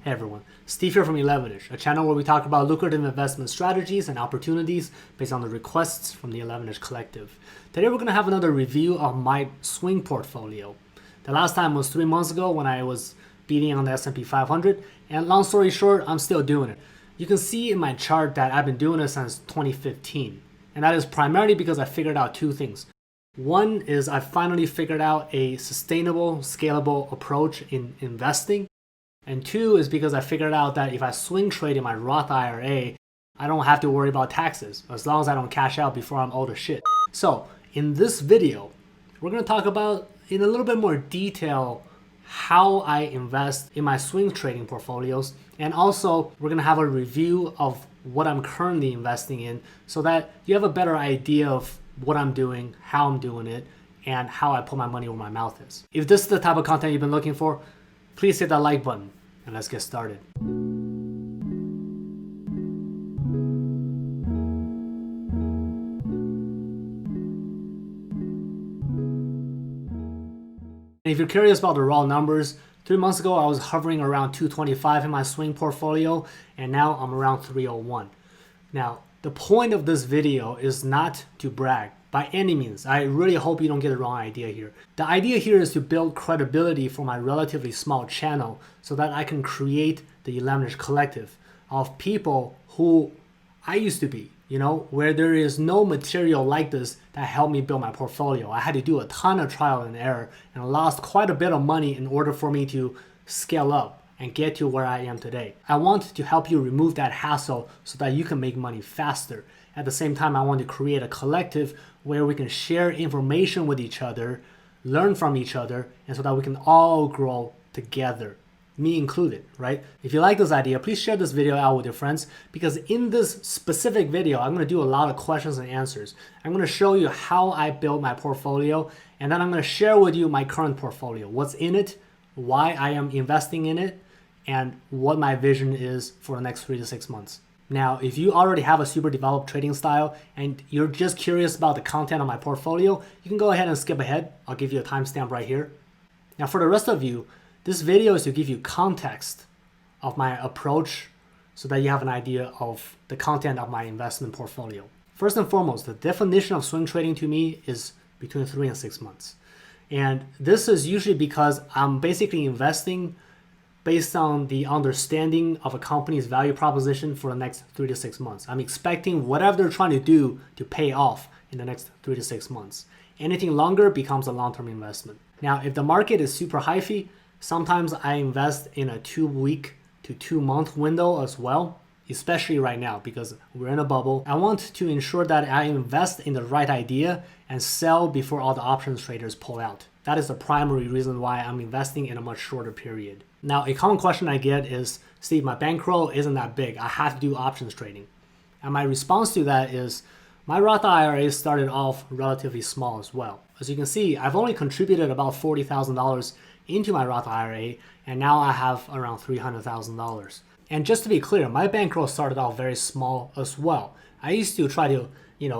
Hey everyone, Steve here from 11ish, a channel where we talk about lucrative investment strategies and opportunities based on the requests from the 11ish collective. Today we're going to have another review of my swing portfolio. The last time was 3 months ago when I was beating on the S&P 500, and long story short, I'm still doing it. You can see in my chart that I've been doing it since 2015, and that is primarily because I figured out two things. One is I finally figured out a sustainable, scalable approach in investing. And two is because I figured out that if I swing trade in my Roth IRA, I don't have to worry about taxes as long as I don't cash out before I'm old as shit. So in this video, we're going to talk about in a little bit more detail how I invest in my swing trading portfolios. And also we're going to have a review of what I'm currently investing in so that you have a better idea of what I'm doing, how I'm doing it, and how I put my money where my mouth is. If this is the type of content you've been looking for, please hit that like button and let's get started. If you're curious about the raw numbers, 3 months ago I was hovering around 225 in my swing portfolio, and now I'm around 301. Now, the point of this video is not to brag by any means. I really hope you don't get the wrong idea here. The idea here is to build credibility for my relatively small channel so that I can create the 11ish collective of people who I used to be, where there is no material like this that helped me build my portfolio. I had to do a ton of trial and error and lost quite a bit of money in order for me to scale up and get to where I am today. I want to help you remove that hassle so that you can make money faster. At the same time, I want to create a collective where we can share information with each other, learn from each other, and so that we can all grow together, me included, right? If you like this idea, please share this video out with your friends, because in this specific video, I'm going to do a lot of questions and answers. I'm going to show you how I built my portfolio, and then I'm going to share with you my current portfolio, what's in it, why I am investing in it, and what my vision is for the next 3 to 6 months. Now, if you already have a super developed trading style and you're just curious about the content of my portfolio, you can go ahead and skip ahead. I'll give you a timestamp right here. Now, for the rest of you, this video is to give you context of my approach so that you have an idea of the content of my investment portfolio. First and foremost, the definition of swing trading to me is between 3 and 6 months. And this is usually because I'm basically investing based on the understanding of a company's value proposition for the next 3 to 6 months. I'm expecting whatever they're trying to do to pay off in the next 3 to 6 months. Anything longer becomes a long-term investment. Now, if the market is super hyphy, sometimes I invest in a 2-week to 2-month window as well, especially right now because we're in a bubble. I want to ensure that I invest in the right idea and sell before all the options traders pull out. That is the primary reason why I'm investing in a much shorter period. Now, a common question I get is, Steve, my bankroll isn't that big. I have to do options trading. And my response to that is, my Roth IRA started off relatively small as well. As you can see, I've only contributed about $40,000 into my Roth IRA, and now I have around $300,000. And just to be clear, my bankroll started off very small as well. I used to try to,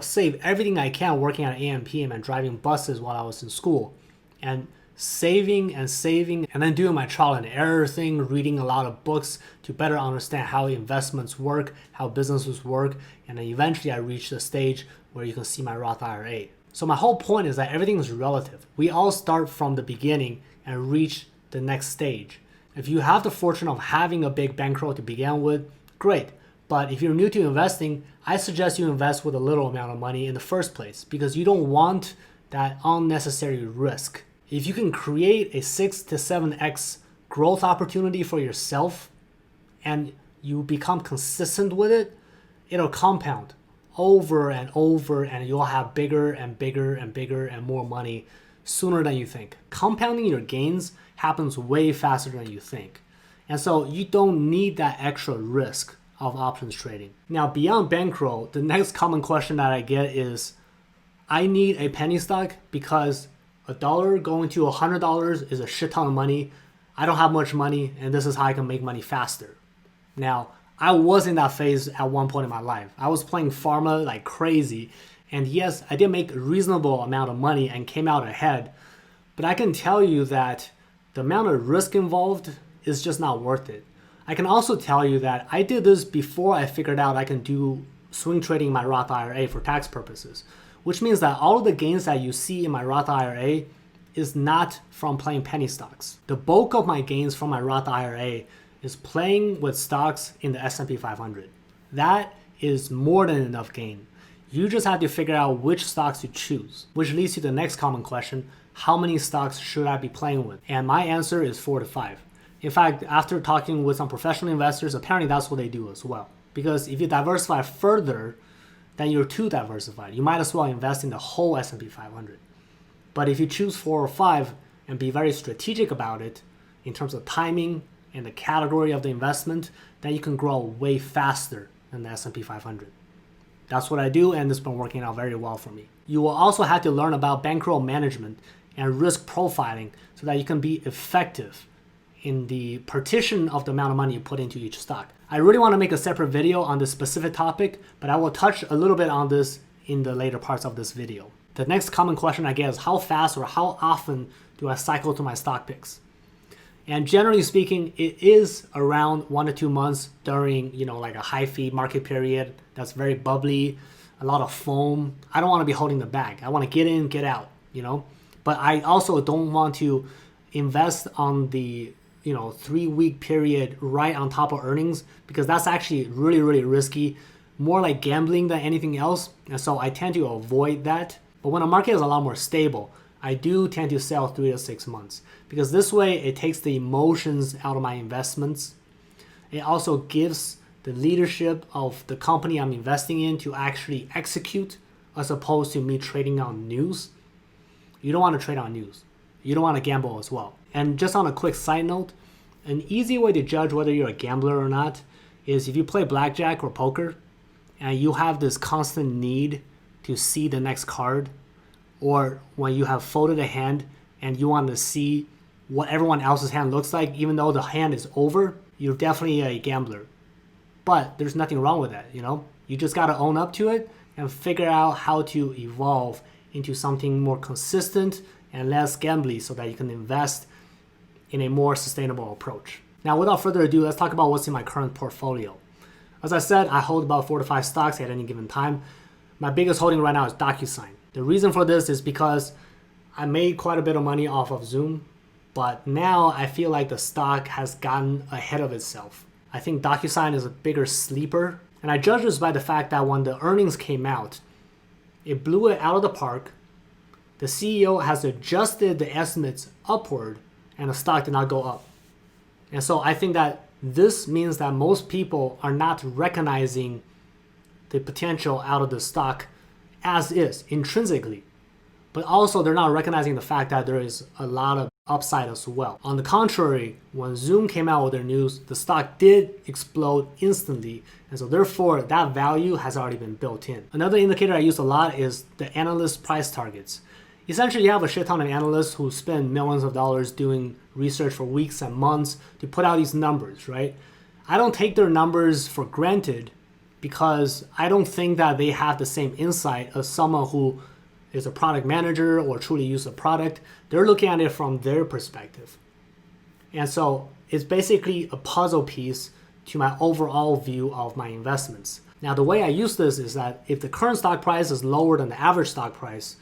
save everything I can working at AM/PM and driving buses while I was in school. And saving and then doing my trial and error thing, reading a lot of books to better understand how investments work, how businesses work, and then eventually I reached a stage where you can see my Roth IRA. So my whole point is that everything is relative. We all start from the beginning and reach the next stage. If you have the fortune of having a big bankroll to begin with, great. But if you're new to investing, I suggest you invest with a little amount of money in the first place because you don't want that unnecessary risk. If you can create a 6 to 7x growth opportunity for yourself and you become consistent with it, it'll compound over and over and you'll have bigger and bigger and bigger and more money sooner than you think. Compounding your gains happens way faster than you think. And so you don't need that extra risk of options trading. Now, beyond bankroll, the next common question that I get is, I need a penny stock because $1 going to $100 is a shit ton of money. I don't have much money, and this is how I can make money faster. Now, I was in that phase at one point in my life. I was playing pharma like crazy, and yes, I did make a reasonable amount of money and came out ahead, but I can tell you that the amount of risk involved is just not worth it. I can also tell you that I did this before I figured out I can do swing trading in my Roth IRA for tax purposes, which means that all of the gains that you see in my Roth IRA is not from playing penny stocks. The bulk of my gains from my Roth IRA is playing with stocks in the S&P 500. That is more than enough gain. You just have to figure out which stocks to choose, which leads to the next common question: how many stocks should I be playing with? And my answer is 4 to 5. In fact, after talking with some professional investors, apparently that's what they do as well. Because if you diversify further, then you're too diversified. You might as well invest in the whole S&P 500. But if you choose 4 or 5 and be very strategic about it in terms of timing and the category of the investment, then you can grow way faster than the S&P 500. That's what I do, and it's been working out very well for me. You will also have to learn about bankroll management and risk profiling so that you can be effective in the partition of the amount of money you put into each stock. I really want to make a separate video on this specific topic, but I will touch a little bit on this in the later parts of this video. The next common question I get is how fast or how often do I cycle to my stock picks? And generally speaking, it is around 1 to 2 months during, like a high fee market period that's very bubbly, a lot of foam. I don't want to be holding the bag. I want to get in, get out, But I also don't want to invest on the 3-week period right on top of earnings, because that's actually really, really risky, more like gambling than anything else. And so I tend to avoid that. But when a market is a lot more stable, I do tend to sell 3 to 6 months, because this way it takes the emotions out of my investments. It also gives the leadership of the company I'm investing in to actually execute, as opposed to me trading on news. You don't want to trade on news. You don't want to gamble as well. And just on a quick side note, an easy way to judge whether you're a gambler or not is if you play blackjack or poker and you have this constant need to see the next card, or when you have folded a hand and you want to see what everyone else's hand looks like, even though the hand is over, you're definitely a gambler. But there's nothing wrong with that, You just got to own up to it and figure out how to evolve into something more consistent and less gambly so that you can invest in a more sustainable approach. Now, without further ado, let's talk about what's in my current portfolio. As I said, I hold about 4 to 5 stocks at any given time. My biggest holding right now is DocuSign. The reason for this is because I made quite a bit of money off of Zoom, but now I feel like the stock has gotten ahead of itself. I think DocuSign is a bigger sleeper, and I judge this by the fact that when the earnings came out, it blew it out of the park. The CEO has adjusted the estimates upward, and the stock did not go up. And so I think that this means that most people are not recognizing the potential out of the stock as is, intrinsically. But also they're not recognizing the fact that there is a lot of upside as well. On the contrary, when Zoom came out with their news, the stock did explode instantly. And so therefore, that value has already been built in. Another indicator I use a lot is the analyst price targets. Essentially, you have a shit ton of analysts who spend millions of dollars doing research for weeks and months to put out these numbers, right? I don't take their numbers for granted because I don't think that they have the same insight as someone who is a product manager or truly use the product. They're looking at it from their perspective. And so it's basically a puzzle piece to my overall view of my investments. Now, the way I use this is that if the current stock price is lower than the average stock price,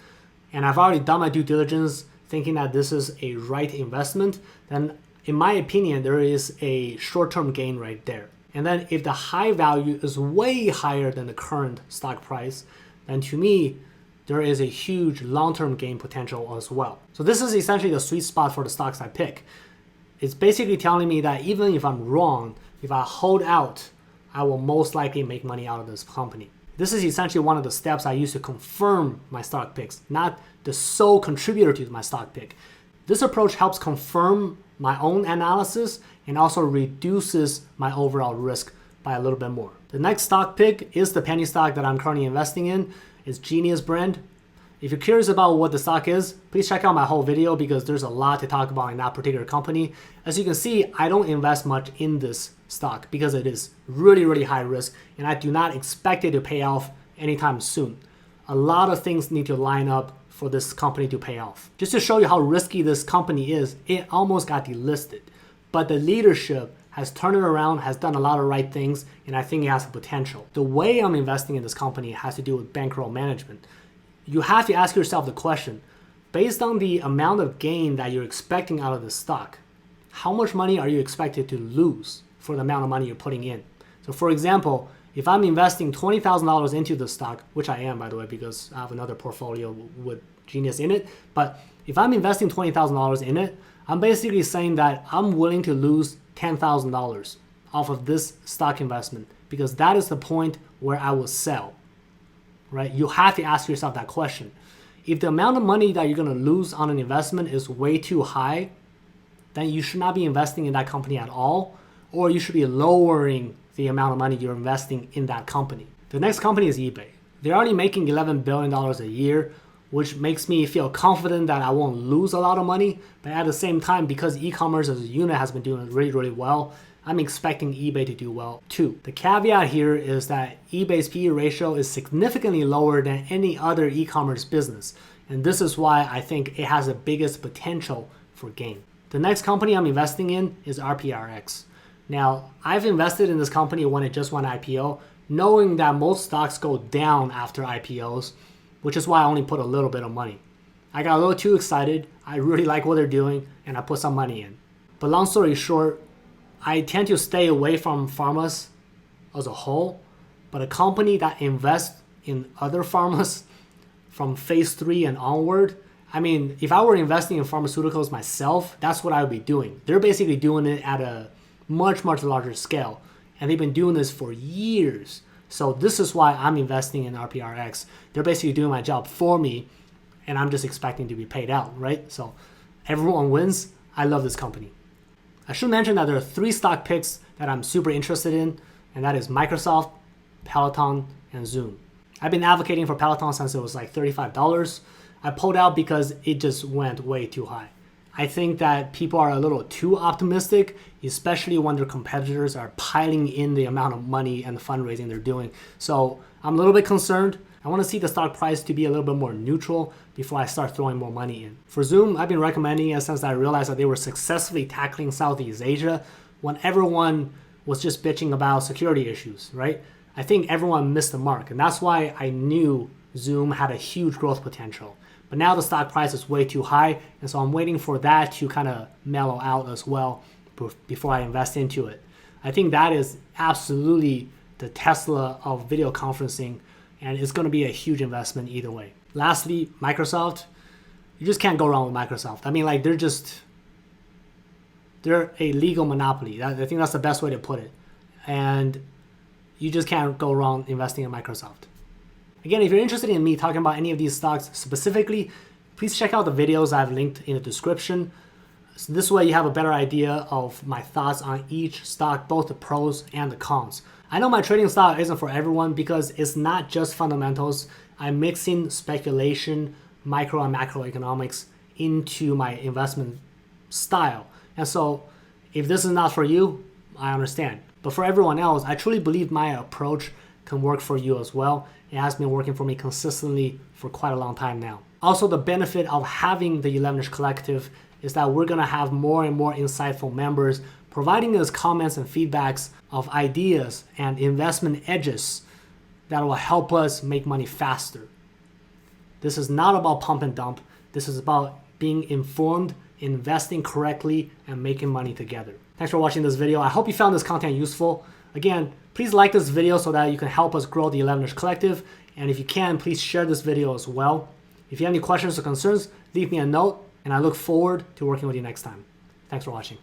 and I've already done my due diligence thinking that this is a right investment, then in my opinion, there is a short-term gain right there. And then if the high value is way higher than the current stock price, then to me, there is a huge long-term gain potential as well. So this is essentially the sweet spot for the stocks I pick. It's basically telling me that even if I'm wrong, if I hold out, I will most likely make money out of this company. This is essentially one of the steps I use to confirm my stock picks, not the sole contributor to my stock pick. This approach helps confirm my own analysis and also reduces my overall risk by a little bit more. The next stock pick is the penny stock that I'm currently investing in. It's Genius Brand. If you're curious about what the stock is, please check out my whole video because there's a lot to talk about in that particular company. As you can see, I don't invest much in this stock because it is really, really high risk and I do not expect it to pay off anytime soon. A lot of things need to line up for this company to pay off. Just to show you how risky this company is, it almost got delisted, but the leadership has turned it around, has done a lot of right things, and I think it has the potential. The way I'm investing in this company has to do with bankroll management. You have to ask yourself the question, based on the amount of gain that you're expecting out of the stock, how much money are you expected to lose for the amount of money you're putting in? So for example, if I'm investing $20,000 into the stock, which I am, by the way, because I have another portfolio with Genius in it, but if I'm investing $20,000 in it, I'm basically saying that I'm willing to lose $10,000 off of this stock investment because that is the point where I will sell, right? You have to ask yourself that question. If the amount of money that you're going to lose on an investment is way too high, then you should not be investing in that company at all, or you should be lowering the amount of money you're investing in that company. The next company is eBay. They're already making $11 billion a year, which makes me feel confident that I won't lose a lot of money. But at the same time, because e-commerce as a unit has been doing really, really well, I'm expecting eBay to do well too. The caveat here is that eBay's PE ratio is significantly lower than any other e-commerce business. And this is why I think it has the biggest potential for gain. The next company I'm investing in is RPRX. Now, I've invested in this company when it just went IPO, knowing that most stocks go down after IPOs, which is why I only put a little bit of money. I got a little too excited. I really like what they're doing, and I put some money in. But long story short, I tend to stay away from pharmas as a whole, but a company that invests in other pharmas from phase 3 and onward, I mean, if I were investing in pharmaceuticals myself, that's what I would be doing. They're basically doing it at a much, much larger scale, and they've been doing this for years. So this is why I'm investing in RPRX. They're basically doing my job for me, and I'm just expecting to be paid out, right? So everyone wins. I love this company. I should mention that there are 3 stock picks that I'm super interested in, and that is Microsoft, Peloton, and Zoom. I've been advocating for Peloton since it was like $35. I pulled out because it just went way too high. I think that people are a little too optimistic, especially when their competitors are piling in the amount of money and the fundraising they're doing. So I'm a little bit concerned. I want to see the stock price to be a little bit more neutral before I start throwing more money in. For Zoom, I've been recommending it since I realized that they were successfully tackling Southeast Asia when everyone was just bitching about security issues, right? I think everyone missed the mark, and that's why I knew Zoom had a huge growth potential. But now the stock price is way too high, and so I'm waiting for that to kind of mellow out as well before I invest into it. I think that is absolutely the Tesla of video conferencing, and it's going to be a huge investment either way. Lastly, Microsoft. You just can't go wrong with Microsoft. I mean, like, they're a legal monopoly. I think that's the best way to put it. And you just can't go wrong investing in Microsoft. Again, if you're interested in me talking about any of these stocks specifically, please check out the videos I've linked in the description. So this way you have a better idea of my thoughts on each stock, both the pros and the cons. I know my trading style isn't for everyone because it's not just fundamentals. I'm mixing speculation, micro and macroeconomics into my investment style. And so if this is not for you, I understand. But for everyone else, I truly believe my approach can work for you as well. It has been working for me consistently for quite a long time now. Also, the benefit of having the 11ish Collective is that we're gonna have more and more insightful members providing us comments and feedbacks of ideas and investment edges that will help us make money faster. This is not about pump and dump. This is about being informed, investing correctly, and making money together. Thanks for watching this video. I hope you found this content useful. Again, please like this video so that you can help us grow the 11ish Collective. And if you can, please share this video as well. If you have any questions or concerns, leave me a note, and I look forward to working with you next time. Thanks for watching.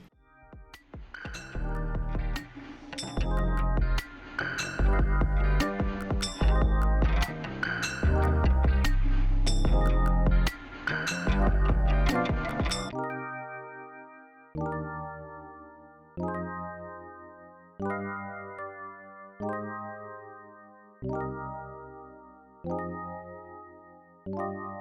Thank you.